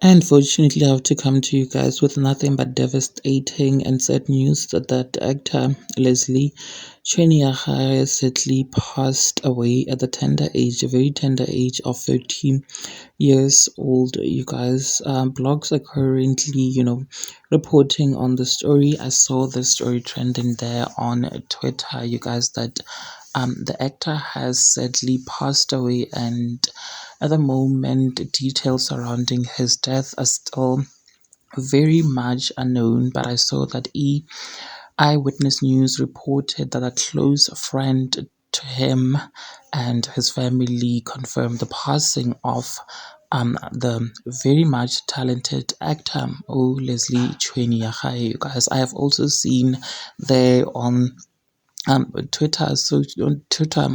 Unfortunately, I have to come to you guys with nothing but devastating and sad news that actor Leslie Cheniaga sadly passed away at the tender age, a very tender age of 13 years old. You guys, blogs are currently, reporting on the story. I saw the story trending there on Twitter, you guys, that the actor has sadly passed away, and at the moment, details surrounding his death are still very much unknown. But I saw that Eyewitness News reported that a close friend to him and his family confirmed the passing of the very much talented actor, Leslie Chweneyagae. You guys, I have also seen there Twitter, so on Twitter,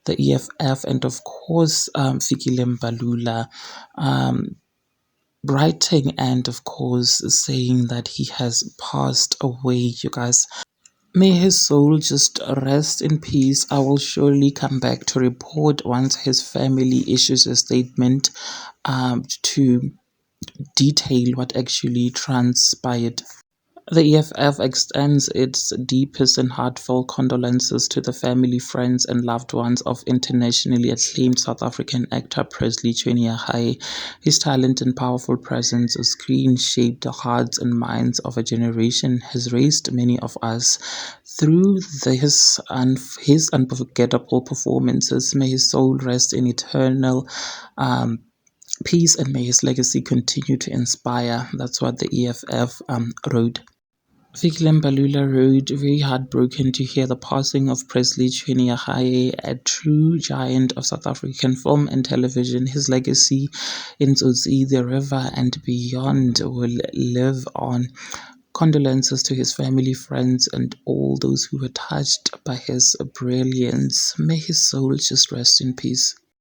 the EFF, and of course, Fikile Mbalula, um, writing and of course saying that he has passed away. You guys, may his soul just rest in peace. I will surely come back to report once his family issues a statement to detail what actually transpired. The EFF extends its deepest and heartfelt condolences to the family, friends, and loved ones of internationally acclaimed South African actor Presley Chweneyagae. His talent and powerful presence on screen shaped the hearts and minds of a generation, has raised many of us through his unforgettable performances. May his soul rest in eternal peace, and may his legacy continue to inspire. That's what the EFF wrote. Fikile Mbalula wrote, very heartbroken to hear the passing of Presley Chweneyagae, a true giant of South African film and television. His legacy in Tsotsi, The River, and beyond will live on. Condolences to his family, friends, and all those who were touched by his brilliance. May his soul just rest in peace.